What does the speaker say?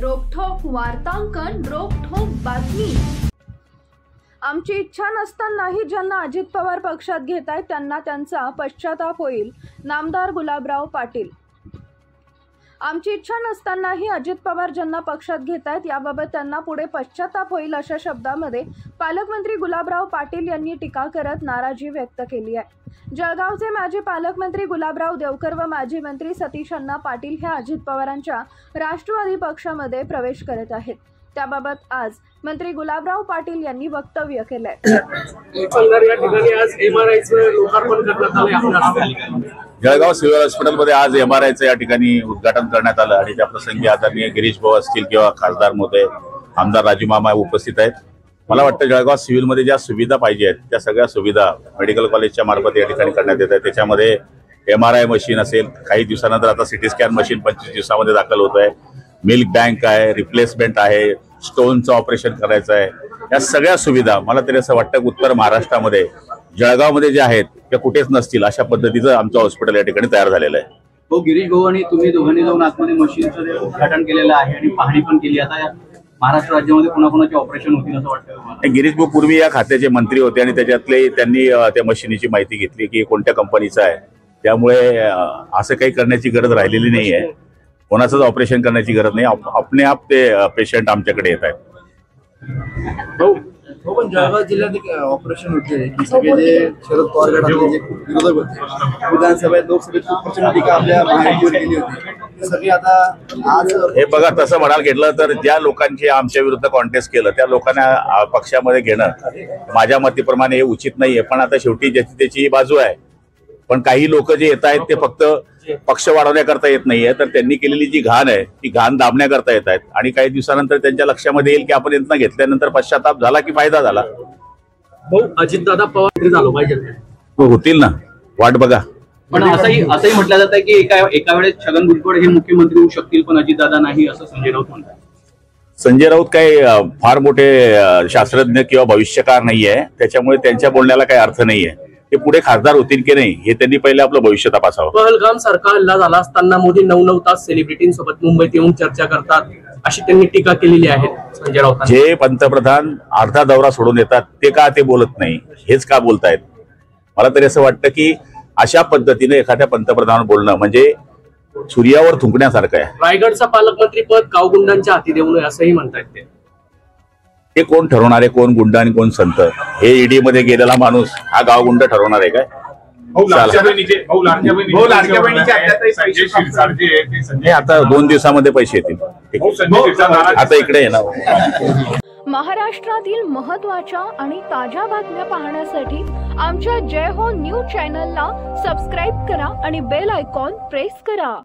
रोखठोक वार्तांकन, रोखठोक बातमी। आमची इच्छा नसतानाही ज्यांना अजित पवार पक्षात घेतायत त्यांना त्यांचा पश्चाताप होईल, नामदार गुलाबराव पाटील। आमची इच्छा नसतानाही अजित पवार ज्यांना पक्षात घेतायत याबाबत त्यांना पुढे पश्चाताप होईल, अशा शब्दांमध्ये पालकमंत्री गुलाबराव पाटील यांनी टीका करत नाराजी व्यक्त केली आहे। जळगावचे माजी पालकमंत्री गुलाबराव देवकर व माजी मंत्री सतीश अण्णा पाटील हे अजित पवारांच्या राष्ट्रवादी पक्षामध्ये प्रवेश करत आहेत। त्याबाबत आज मंत्री गुलाबराव पाटील यांनी वक्तव्य केलंय। जळगाव सिव्हिल हॉस्पिटलमध्ये आज एमआरआयचं या ठिकाणी उद्घाटन करण्यात आलं आणि त्या प्रसंगी आदरणीय गिरीश भाऊ असतील किंवा खासदार महोदय आमदार राजू मामा उपस्थित आहेत। मला वाटतं जळगाव सिव्हिलमध्ये ज्या सुविधा पाहिजे आहेत त्या सगळ्या सुविधा मेडिकल कॉलेजच्या मार्फत या ठिकाणी करण्यात येत आहेत। त्याच्यामध्ये एमआरआय मशीन असेल, काही दिवसानंतर आता सिटी स्कॅन मशीन 25 दिवसामध्ये दाखल होत आहे, मिल्क बँक आहे, रिप्लेसमेंट आहे, स्टोनचं ऑपरेशन करायचं आहे। या सगळ्या सुविधा मला तरी असं वाटतं उत्तर महाराष्ट्रामध्ये जळगावमध्ये जे आहेत त्या कुठेच नसतील अशा पद्धतीचं आमचं हॉस्पिटल या ठिकाणी तयार झालेलं आहे। हो, गिरीश भाऊ आणि तुम्ही दोघांनी जाऊन आतमध्ये मशीनचं उद्घाटन केलेलं आहे आणि पाहणी पण केली। आता महाराष्ट्र राज्यामध्ये कोणाकोणाचे ऑपरेशन होतील असं वाटतं? गिरीश भाऊ पूर्वी या खात्याचे मंत्री होते आणि त्याच्यातले त्यांनी त्या मशिनीची माहिती घेतली की कोणत्या कंपनीचं आहे, त्यामुळे असं काही करण्याची गरज राहिलेली नाही आहे। कोणाचंच ऑपरेशन करण्याची गरज नाही, आपले आप ते पेशंट आमच्याकडे येत आहेत। पण जळगाव जिल्ह्यात एक ऑपरेशन होते की सगळे शरद पवार गटातले जे विरोधक होते विधानसभेत लोकसभेत प्रचंड टीका आपल्या महायुतीवर केली होती, सगळी आता आज हे बघा, तसं म्हणायला घेतलं तर ज्या लोकांची आमच्या विरुद्ध कॉन्टेस्ट केलं त्या लोकांना पक्षामध्ये घेणं माझ्या मतीप्रमाणे हे उचित नाहीये। पण आता शेवटी ज्याची त्याची बाजू आहे, पण काही लोक जे येत आहेत ते फक्त पक्ष वाढवण्याकरता येत नाहीये, तर त्यांनी केलेली जी घाण आहे ती घाण दाबण्याकरता येत आहेत आणि काही दिवसानंतर त्यांच्या लक्षामध्ये येईल की आपण यांना घेतल्यानंतर पश्चाताप झाला की फायदा झाला। हो, अजितदादा पवार झालो पाहिजे होतील ना, वाट बघा। पण असंही म्हटलं जातं की एका वेळेस छगन भुजबळ हे मुख्यमंत्री होऊ शकतील पण अजितदादा नाही, असं संजय राऊत म्हणतात। संजय राऊत काही फार मोठे शास्त्रज्ञ किंवा भविष्यकार नाहीये, त्याच्यामुळे त्यांच्या बोलण्याला काही अर्थ नाहीये। ते पुढे खासदार होतील की नाही हे त्यांनी पहिले आपलं भविष्य तपासावं। पहलगाम सारखा हल्ला झाला असताना मोदी 9-9 तास सेलिब्रिटींसोबत मुंबईत येऊन चर्चा करतात, अशी त्यांनी टीका केलेली आहे संजय राऊत। जे पंतप्रधान अर्धा दौरा सोडून येतात ते का ते बोलत नाही, हेच का बोलतायत? मला तरी असं वाटतं की अशा पद्धतीने एखाद्या पंतप्रधान बोलणं म्हणजे सूर्यावर थुंकण्यासारखं आहे। रायगडचा पालकमंत्री पद गावगुंडांच्या हाती देऊ नये असंही म्हणतायत ते कोण ठरवणार आहे कोण गुंड आणि कोण संत? हे ईडी मध्ये गेलेला माणूस हा गावगुंड ठरवणार आहे काय? आता 2 दिवसामध्ये पैसे येतील, आता इकडे येणार। महाराष्ट्रातील महत्त्वाच्या आणि ताज्या बातम्या पाहण्यासाठी आमच्या जय हो न्यूज चॅनलला सबस्क्राईब करा आणि बेल आयकॉन प्रेस करा।